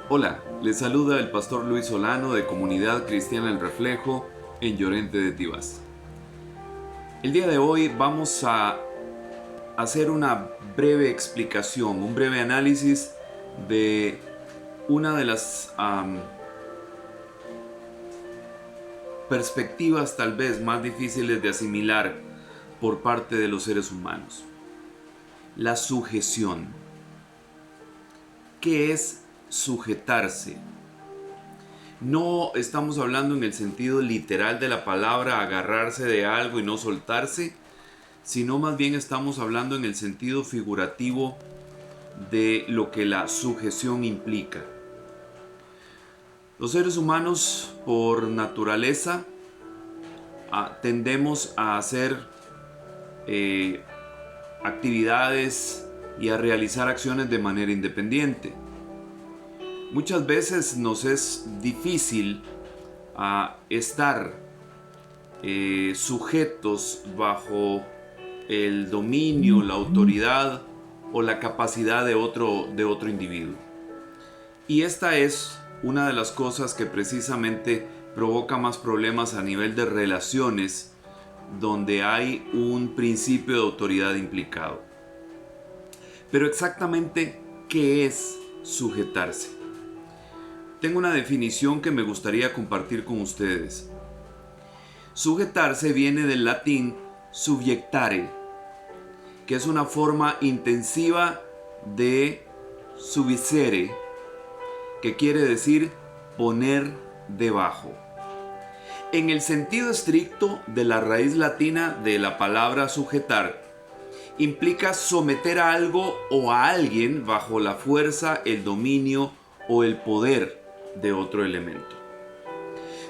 Hola, les saluda el pastor Luis Solano de Comunidad Cristiana El Reflejo en Llorente de Tibás. El día de hoy vamos a hacer una breve explicación, un breve análisis de una de las perspectivas tal vez más difíciles de asimilar por parte de los seres humanos. La sujeción. ¿Qué es sujetarse? No estamos hablando en el sentido literal de la palabra agarrarse de algo y no soltarse, sino más bien estamos hablando en el sentido figurativo de lo que la sujeción implica. Los seres humanos, por naturaleza, tendemos a hacer actividades y a realizar acciones de manera independiente. Muchas veces nos es difícil estar sujetos bajo el dominio, la autoridad o la capacidad de otro individuo. Y esta es una de las cosas que precisamente provoca más problemas a nivel de relaciones, donde hay un principio de autoridad implicado. Pero exactamente, ¿qué es sujetarse? Tengo una definición que me gustaría compartir con ustedes. Sujetarse viene del latín subiectare, que es una forma intensiva de subicere, que quiere decir poner debajo. En el sentido estricto de la raíz latina de la palabra sujetar, implica someter a algo o a alguien bajo la fuerza, el dominio o el poder de otro elemento.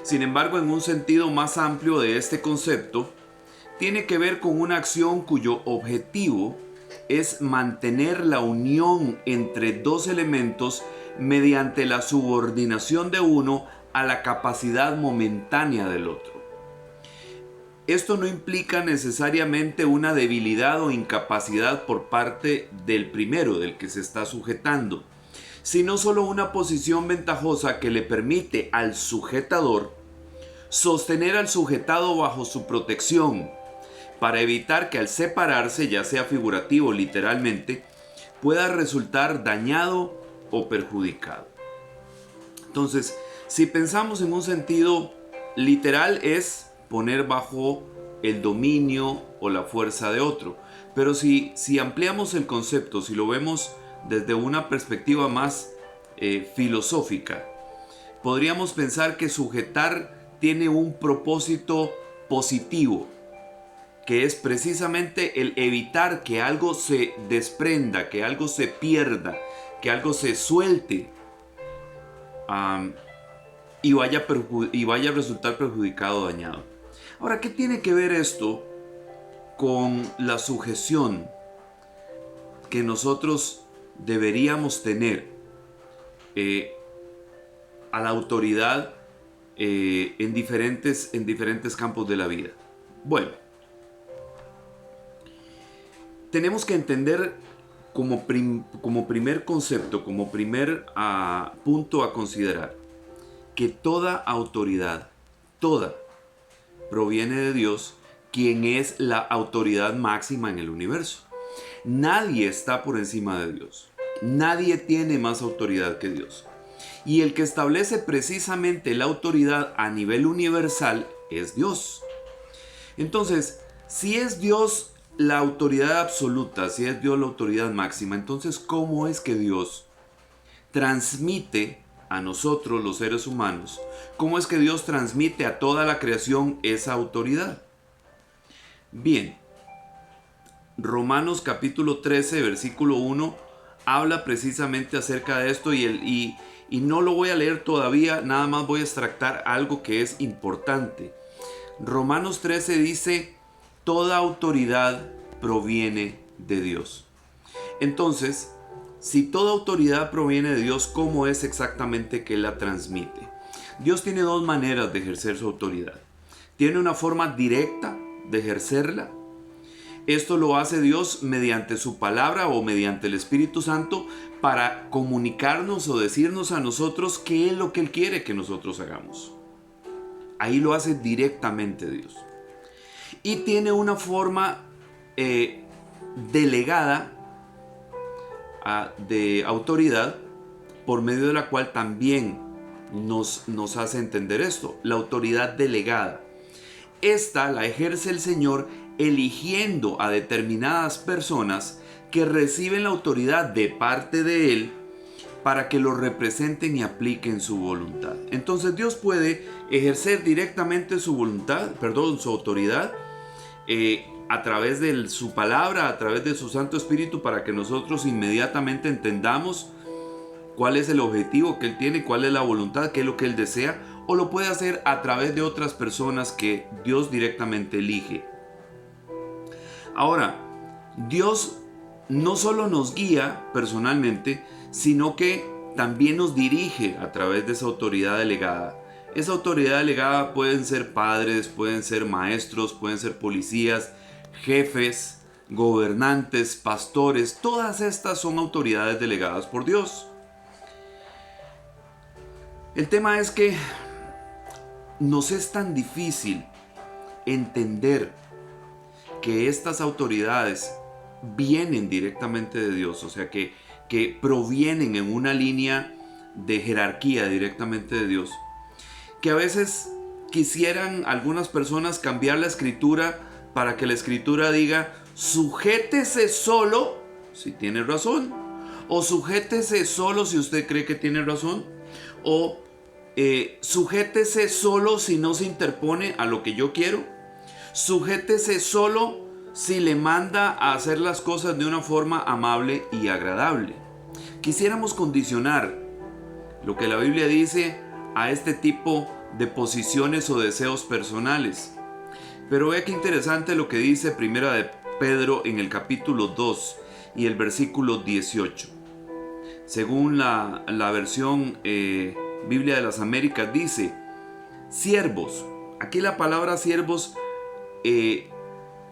Sin embargo, en un sentido más amplio de este concepto, tiene que ver con una acción cuyo objetivo es mantener la unión entre dos elementos mediante la subordinación de uno a la capacidad momentánea del otro. Esto no implica necesariamente una debilidad o incapacidad por parte del primero, del que se está sujetando, sino solo una posición ventajosa que le permite al sujetador sostener al sujetado bajo su protección, para evitar que al separarse, ya sea figurativo o literalmente, pueda resultar dañado o perjudicado. Entonces, si pensamos en un sentido literal, es poner bajo el dominio o la fuerza de otro. Pero si ampliamos el concepto, si lo vemos desde una perspectiva más filosófica, podríamos pensar que sujetar tiene un propósito positivo, que es precisamente el evitar que algo se desprenda, que algo se pierda, que algo se suelte y vaya a resultar perjudicado o dañado. Ahora, ¿qué tiene que ver esto con la sujeción que nosotros deberíamos tener a la autoridad en diferentes campos de la vida? Bueno, tenemos que entender como primer concepto, como primer punto a considerar, que toda autoridad, toda, proviene de Dios, quien es la autoridad máxima en el universo. Nadie está por encima de Dios. Nadie tiene más autoridad que Dios. Y el que establece precisamente la autoridad a nivel universal es Dios. Entonces, si es Dios la autoridad absoluta, si es Dios la autoridad máxima, entonces ¿cómo es que Dios transmite a nosotros los seres humanos? ¿Cómo es que Dios transmite a toda la creación esa autoridad? Bien, Romanos capítulo 13, versículo 1 habla precisamente acerca de esto y no lo voy a leer todavía, nada más voy a extractar algo que es importante. Romanos 13 dice: toda autoridad proviene de Dios. Entonces, si toda autoridad proviene de Dios, ¿cómo es exactamente que la transmite? Dios tiene dos maneras de ejercer su autoridad. Tiene una forma directa de ejercerla, Esto lo hace Dios mediante su palabra o mediante el Espíritu Santo para comunicarnos o decirnos a nosotros qué es lo que Él quiere que nosotros hagamos. Ahí lo hace directamente Dios. Y tiene una forma delegada de autoridad por medio de la cual también nos hace entender esto. La autoridad delegada. Esta la ejerce el Señor eligiendo a determinadas personas que reciben la autoridad de parte de Él para que lo representen y apliquen su voluntad. Entonces Dios puede ejercer directamente su voluntad, su autoridad, a través de su palabra, a través de su Santo Espíritu, para que nosotros inmediatamente entendamos cuál es el objetivo que Él tiene, cuál es la voluntad, qué es lo que Él desea, o lo puede hacer a través de otras personas que Dios directamente elige. Ahora, Dios no solo nos guía personalmente, sino que también nos dirige a través de esa autoridad delegada. Esa autoridad delegada pueden ser padres, pueden ser maestros, pueden ser policías, jefes, gobernantes, pastores. Todas estas son autoridades delegadas por Dios. El tema es que nos es tan difícil entender que estas autoridades vienen directamente de Dios, o sea que provienen en una línea de jerarquía directamente de Dios, que a veces quisieran algunas personas cambiar la escritura para que la escritura diga sujétese solo si tiene razón, o sujétese solo si usted cree que tiene razón, o sujétese solo si no se interpone a lo que yo quiero, sujétese solo si le manda a hacer las cosas de una forma amable y agradable. Quisiéramos condicionar lo que la Biblia dice a este tipo de posiciones o deseos personales. Pero vea qué interesante lo que dice Primera de Pedro en el capítulo 2 y el versículo 18. Según la versión Biblia de las Américas dice, siervos. Aquí la palabra siervos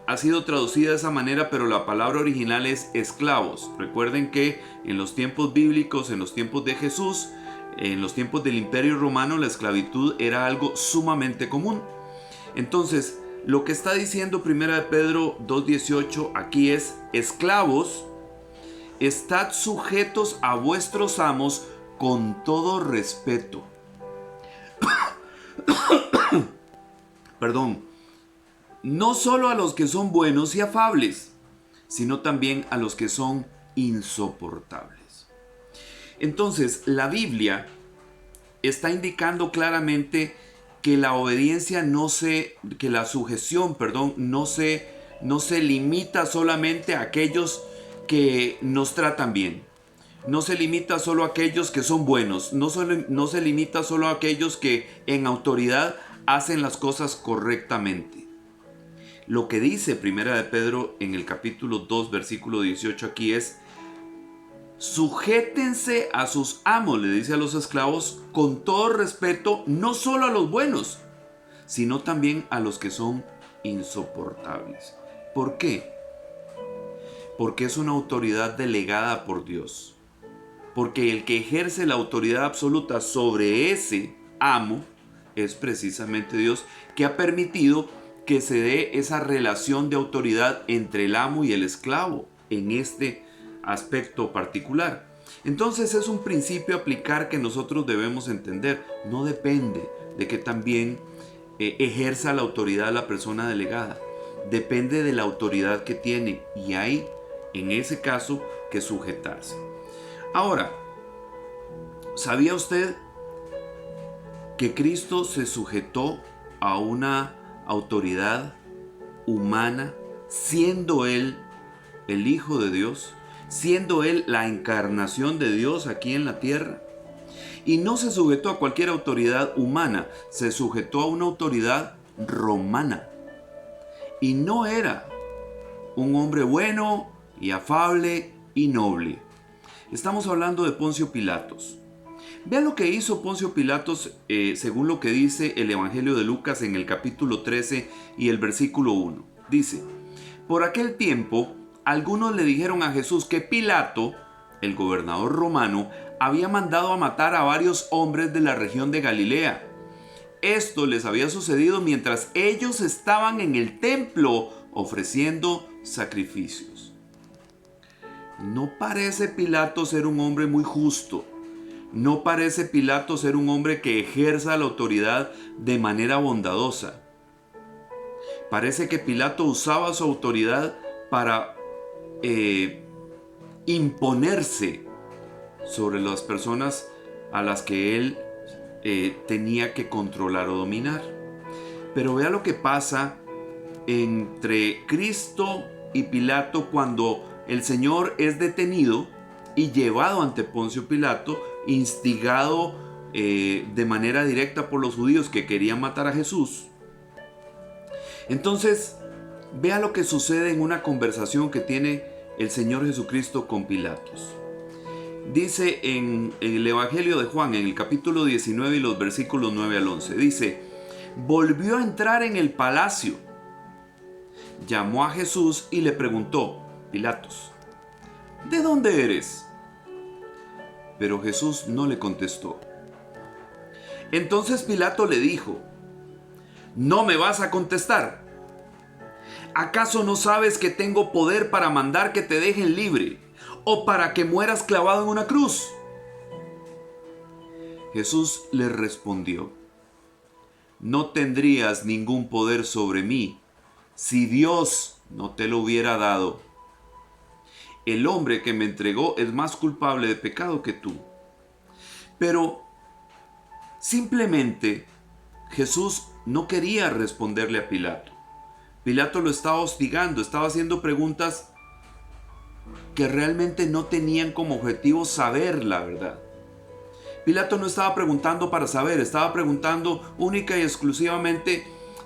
ha sido traducida de esa manera, pero la palabra original es esclavos. Recuerden que en los tiempos bíblicos, en los tiempos de Jesús, en los tiempos del Imperio Romano, la esclavitud era algo sumamente común. Entonces, lo que está diciendo Primera de Pedro 2:18 aquí es, esclavos, estad sujetos a vuestros amos con todo respeto. Perdón. No solo a los que son buenos y afables, sino también a los que son insoportables. Entonces, la Biblia está indicando claramente que la obediencia que la sujeción, no se limita solamente a aquellos que nos tratan bien. No se limita solo a aquellos que son buenos. No se limita solo a aquellos que en autoridad hacen las cosas correctamente. Lo que dice Primera de Pedro en el capítulo 2, versículo 18 aquí es, sujétense a sus amos, le dice a los esclavos, con todo respeto, no solo a los buenos, sino también a los que son insoportables. ¿Por qué? Porque es una autoridad delegada por Dios. Porque el que ejerce la autoridad absoluta sobre ese amo es precisamente Dios, que ha permitido que se dé esa relación de autoridad entre el amo y el esclavo en este aspecto particular. Entonces es un principio a aplicar que nosotros debemos entender. No depende de que también ejerza la autoridad la persona delegada. Depende de la autoridad que tiene y hay, en ese caso, que sujetarse. Ahora, ¿sabía usted que Cristo se sujetó a una autoridad humana, siendo Él el Hijo de Dios, siendo Él la encarnación de Dios aquí en la tierra? Y no se sujetó a cualquier autoridad humana, se sujetó a una autoridad romana. Y no era un hombre bueno y afable y noble. Estamos hablando de Poncio Pilatos. Vean lo que hizo Poncio Pilatos según lo que dice el Evangelio de Lucas en el capítulo 13 y el versículo 1. Dice, Por aquel tiempo, algunos le dijeron a Jesús que Pilato, el gobernador romano, había mandado a matar a varios hombres de la región de Galilea. Esto les había sucedido mientras ellos estaban en el templo ofreciendo sacrificios. No parece Pilato ser un hombre muy justo. No parece Pilato ser un hombre que ejerza la autoridad de manera bondadosa. Parece que Pilato usaba su autoridad para imponerse sobre las personas a las que él tenía que controlar o dominar. Pero vea lo que pasa entre Cristo y Pilato cuando el Señor es detenido y llevado ante Poncio Pilato, instigado de manera directa por los judíos que querían matar a Jesús. Entonces, vea lo que sucede en una conversación que tiene el Señor Jesucristo con Pilatos. Dice en el Evangelio de Juan, en el capítulo 19 y los versículos 9 al 11, dice: volvió a entrar en el palacio, llamó a Jesús y le preguntó: Pilatos, ¿de dónde eres? Pero Jesús no le contestó. Entonces Pilato le dijo: ¿no me vas a contestar? ¿Acaso no sabes que tengo poder para mandar que te dejen libre o para que mueras clavado en una cruz? Jesús le respondió: no tendrías ningún poder sobre mí si Dios no te lo hubiera dado. El hombre que me entregó es más culpable de pecado que tú. Pero simplemente Jesús no quería responderle a Pilato. Pilato lo estaba hostigando, estaba haciendo preguntas que realmente no tenían como objetivo saber la verdad. Pilato no estaba preguntando para saber, estaba preguntando única y exclusivamente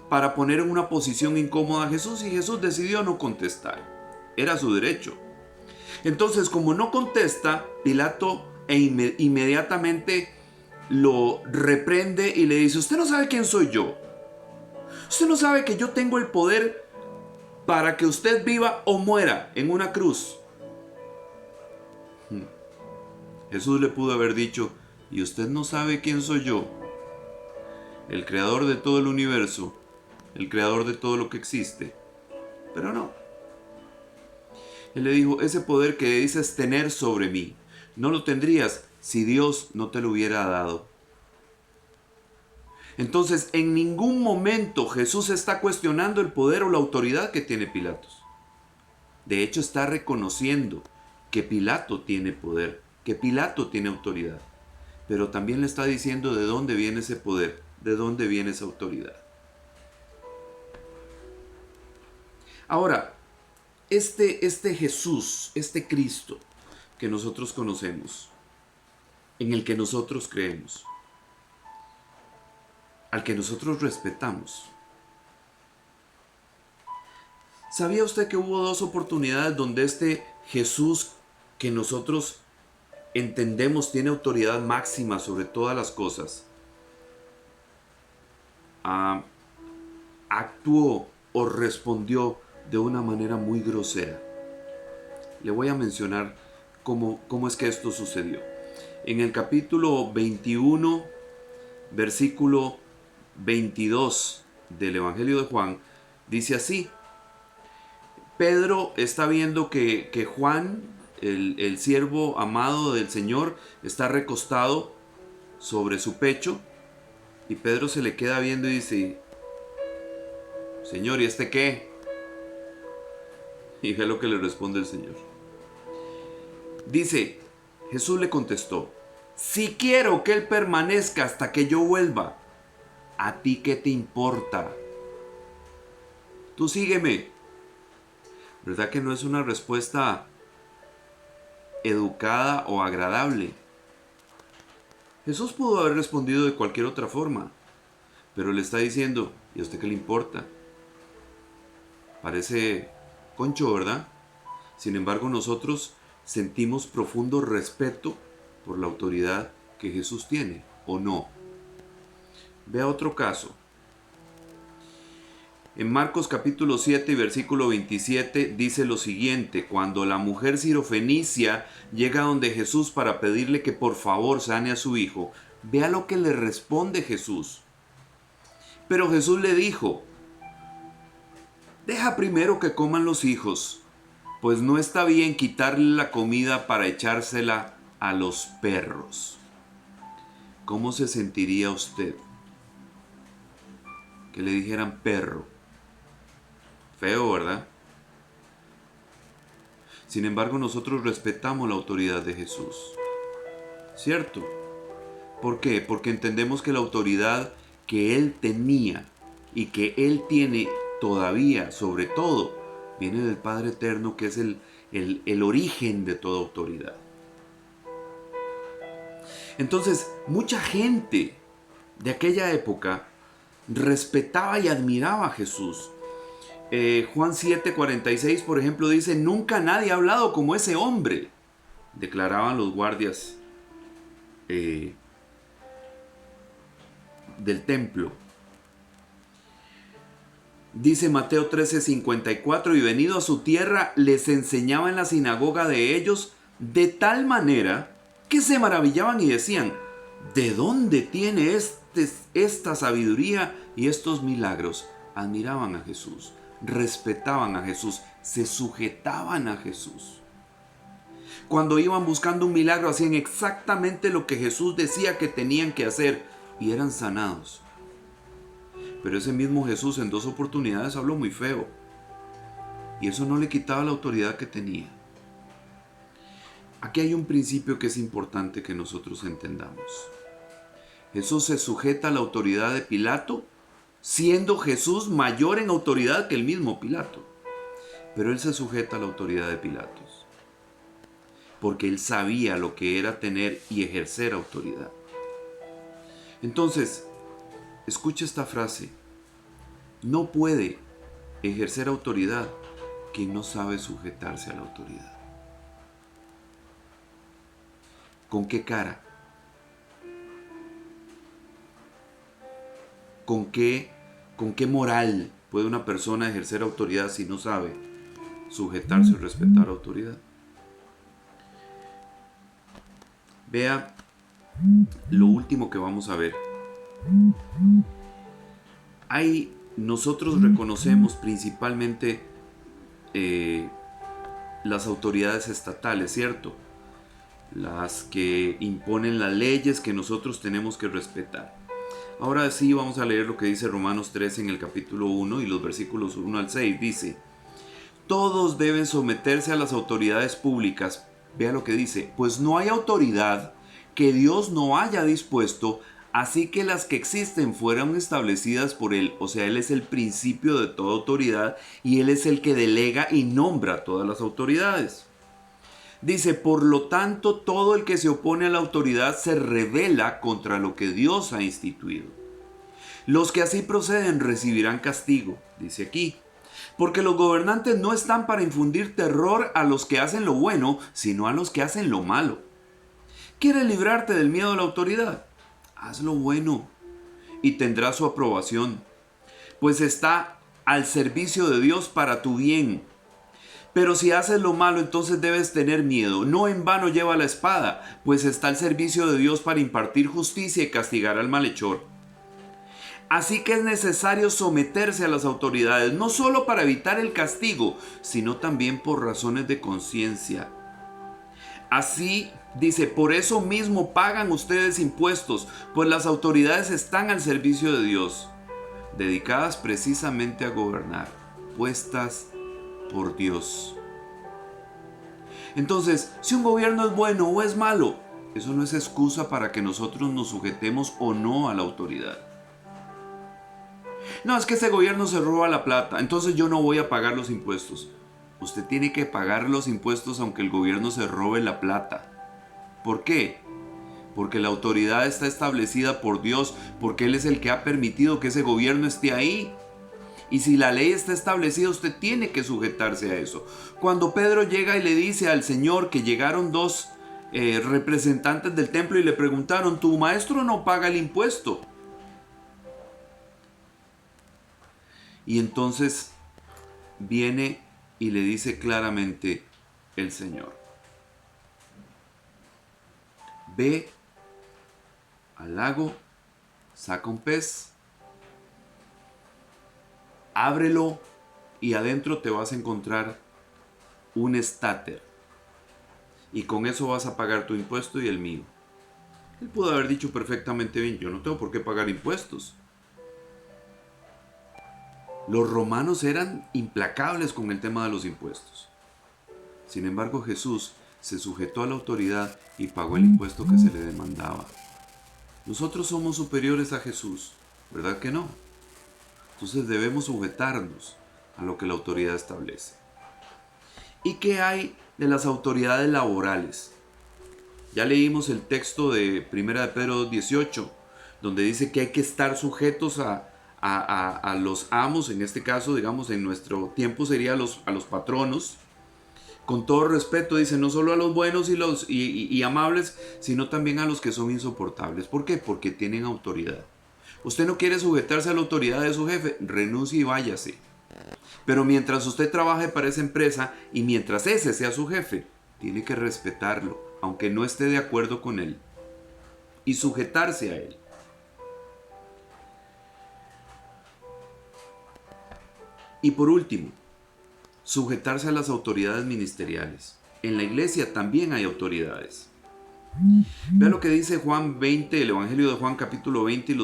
para poner en una posición incómoda a Jesús, y Jesús decidió no contestar. Era su derecho. Entonces, como no contesta, Pilato inmediatamente lo reprende y le dice: usted no sabe quién soy yo. Usted no sabe que yo tengo el poder para que usted viva o muera en una cruz. Jesús le pudo haber dicho: ¿y usted no sabe quién soy yo? El creador de todo el universo, el creador de todo lo que existe. Pero no. Él le dijo: ese poder que dices tener sobre mí, no lo tendrías si Dios no te lo hubiera dado. Entonces, en ningún momento Jesús está cuestionando el poder o la autoridad que tiene Pilatos. De hecho, está reconociendo que Pilato tiene poder, que Pilato tiene autoridad. Pero también le está diciendo de dónde viene ese poder, de dónde viene esa autoridad. Ahora, este Jesús, este Cristo que nosotros conocemos, en el que nosotros creemos, al que nosotros respetamos. ¿Sabía usted que hubo dos oportunidades donde este Jesús que nosotros entendemos tiene autoridad máxima sobre todas las cosas, actuó o respondió de una manera muy grosera? Le voy a mencionar cómo es que esto sucedió. En el capítulo 21, versículo 22 del Evangelio de Juan, dice así: Pedro está viendo que Juan, el siervo amado del Señor, está recostado sobre su pecho, y Pedro se le queda viendo y dice: Señor, ¿y este qué? Y ve lo que le responde el Señor. Dice, Jesús le contestó: si quiero que él permanezca hasta que yo vuelva, ¿a ti qué te importa? Tú sígueme. ¿Verdad que no es una respuesta educada o agradable? Jesús pudo haber respondido de cualquier otra forma, pero le está diciendo: ¿y a usted qué le importa? Parece concho, ¿verdad? Sin embargo, nosotros sentimos profundo respeto por la autoridad que Jesús tiene, ¿o no? Vea otro caso. En Marcos capítulo 7 y versículo 27 dice lo siguiente: cuando la mujer sirofenicia llega donde Jesús para pedirle que por favor sane a su hijo, vea lo que le responde Jesús. Pero Jesús le dijo: deja primero que coman los hijos, pues no está bien quitarle la comida para echársela a los perros. ¿Cómo se sentiría usted que le dijeran perro? Feo, ¿verdad? Sin embargo, nosotros respetamos la autoridad de Jesús. ¿Cierto? ¿Por qué? Porque entendemos que la autoridad que Él tenía y que Él tiene todavía, sobre todo, viene del Padre Eterno, que es el origen de toda autoridad. Entonces, mucha gente de aquella época respetaba y admiraba a Jesús. Juan 7:46, por ejemplo, dice: nunca nadie ha hablado como ese hombre, declaraban los guardias del templo. Dice Mateo 13:54: y venido a su tierra, les enseñaba en la sinagoga de ellos de tal manera que se maravillaban y decían: ¿de dónde tiene esta sabiduría y estos milagros? Admiraban a Jesús, respetaban a Jesús, se sujetaban a Jesús. Cuando iban buscando un milagro, hacían exactamente lo que Jesús decía que tenían que hacer y eran sanados. Pero ese mismo Jesús en 2 oportunidades habló muy feo, y eso no le quitaba la autoridad que tenía. Aquí hay un principio que es importante que nosotros entendamos. Jesús se sujeta a la autoridad de Pilato, siendo Jesús mayor en autoridad que el mismo Pilato. Pero Él se sujeta a la autoridad de Pilatos, porque Él sabía lo que era tener y ejercer autoridad. Entonces, escucha esta frase: no puede ejercer autoridad quien no sabe sujetarse a la autoridad. ¿Con qué cara? ¿Con qué moral puede una persona ejercer autoridad si no sabe sujetarse y respetar autoridad? Vea lo último que vamos a ver. Nosotros reconocemos principalmente las autoridades estatales, ¿cierto? Las que imponen las leyes que nosotros tenemos que respetar. Ahora sí vamos a leer lo que dice Romanos 13 en el capítulo 1 y los versículos 1 al 6. Dice: todos deben someterse a las autoridades públicas. Vea lo que dice: pues no hay autoridad que Dios no haya dispuesto, así que las que existen fueron establecidas por Él. O sea, Él es el principio de toda autoridad y Él es el que delega y nombra todas las autoridades. Dice: por lo tanto, todo el que se opone a la autoridad se rebela contra lo que Dios ha instituido. Los que así proceden recibirán castigo, dice aquí, porque los gobernantes no están para infundir terror a los que hacen lo bueno, sino a los que hacen lo malo. ¿Quieres librarte del miedo a la autoridad? Haz lo bueno y tendrás su aprobación, pues está al servicio de Dios para tu bien. Pero si haces lo malo, entonces debes tener miedo. No en vano lleva la espada, pues está al servicio de Dios para impartir justicia y castigar al malhechor. Así que es necesario someterse a las autoridades, no solo para evitar el castigo, sino también por razones de conciencia. Así dice: por eso mismo pagan ustedes impuestos, pues las autoridades están al servicio de Dios, dedicadas precisamente a gobernar, puestas por Dios. Entonces, si un gobierno es bueno o es malo, eso no es excusa para que nosotros nos sujetemos o no a la autoridad. No, es que ese gobierno se roba la plata, entonces yo no voy a pagar los impuestos. Usted tiene que pagar los impuestos aunque el gobierno se robe la plata. ¿Por qué? Porque la autoridad está establecida por Dios, porque Él es el que ha permitido que ese gobierno esté ahí. Y si la ley está establecida, usted tiene que sujetarse a eso. Cuando Pedro llega y le dice al Señor que llegaron dos representantes del templo y le preguntaron: ¿tu maestro no paga el impuesto? Y entonces viene y le dice claramente el Señor: ve al lago, saca un pez, ábrelo y adentro te vas a encontrar un estáter. Y con eso vas a pagar tu impuesto y el mío. Él pudo haber dicho perfectamente bien: yo no tengo por qué pagar impuestos. Los romanos eran implacables con el tema de los impuestos. Sin embargo, Jesús se sujetó a la autoridad y pagó el impuesto que se le demandaba. Nosotros somos superiores a Jesús, ¿verdad que no? Entonces debemos sujetarnos a lo que la autoridad establece. ¿Y qué hay de las autoridades laborales? Ya leímos el texto de 1 de Pedro 18, donde dice que hay que estar sujetos a los amos, en este caso, digamos, en nuestro tiempo sería a los patronos. Con todo respeto, dice, no solo a los buenos y amables, sino también a los que son insoportables. ¿Por qué? Porque tienen autoridad. Usted no quiere sujetarse a la autoridad de su jefe, renuncie y váyase. Pero mientras usted trabaje para esa empresa y mientras ese sea su jefe, tiene que respetarlo, aunque no esté de acuerdo con él, y sujetarse a él. Y por último, sujetarse a las autoridades ministeriales. En la iglesia también hay autoridades. Vea lo que dice Juan 20, el Evangelio de Juan capítulo 20 y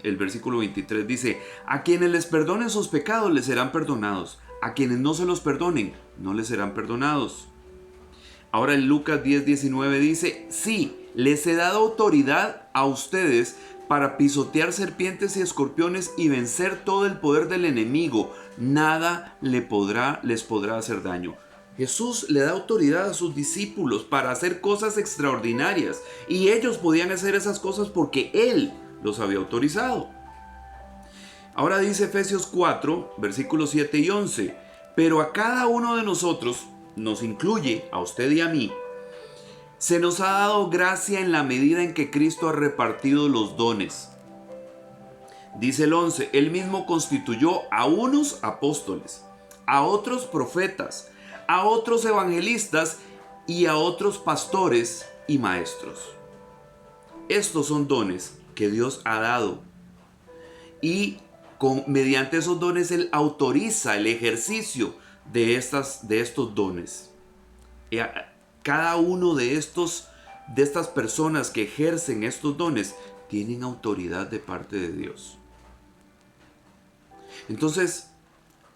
el versículo 23 dice: a quienes les perdonen sus pecados les serán perdonados, a quienes no se los perdonen no les serán perdonados. Ahora en Lucas 10:19 dice: sí, les he dado autoridad a ustedes para pisotear serpientes y escorpiones y vencer todo el poder del enemigo. Nada les podrá hacer daño. Jesús le da autoridad a sus discípulos para hacer cosas extraordinarias, y ellos podían hacer esas cosas porque Él los había autorizado. Ahora dice Efesios 4, versículos 7 y 11: pero a cada uno de nosotros, nos incluye a usted y a mí, se nos ha dado gracia en la medida en que Cristo ha repartido los dones. Dice el 11: Él mismo constituyó a unos apóstoles, a otros profetas, a otros evangelistas y a otros pastores y maestros. Estos son dones que Dios ha dado, y mediante esos dones Él autoriza el ejercicio de estos dones. Cada uno de estas personas que ejercen estos dones tienen autoridad de parte de Dios. Entonces,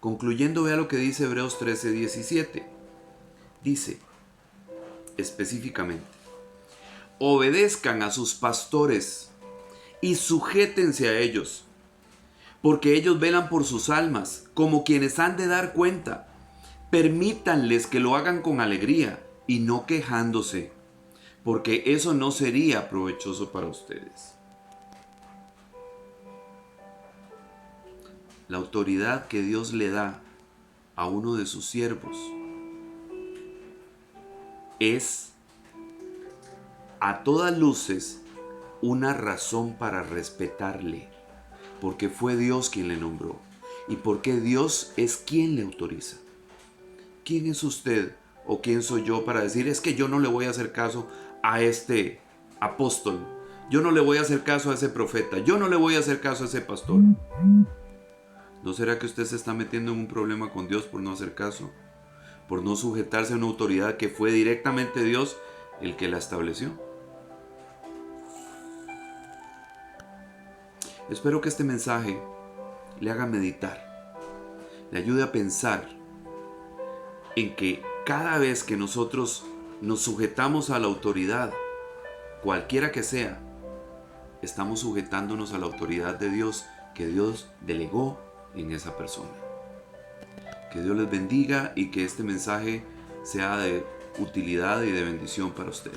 concluyendo, vea lo que dice Hebreos 13:17. Dice específicamente: obedezcan a sus pastores y sujétense a ellos, porque ellos velan por sus almas, como quienes han de dar cuenta. Permítanles que lo hagan con alegría y no quejándose, porque eso no sería provechoso para ustedes. La autoridad que Dios le da a uno de sus siervos es a todas luces una razón para respetarle, porque fue Dios quien le nombró y porque Dios es quien le autoriza. ¿Quién es usted o quién soy yo para decir: es que yo no le voy a hacer caso a este apóstol, yo no le voy a hacer caso a ese profeta, yo no le voy a hacer caso a ese pastor? ¿No será que usted se está metiendo en un problema con Dios por no hacer caso? Por no sujetarse a una autoridad que fue directamente Dios el que la estableció. Espero que este mensaje le haga meditar, le ayude a pensar en que cada vez que nosotros nos sujetamos a la autoridad, cualquiera que sea, estamos sujetándonos a la autoridad de Dios que Dios delegó en esa persona. Que Dios les bendiga y que este mensaje sea de utilidad y de bendición para usted.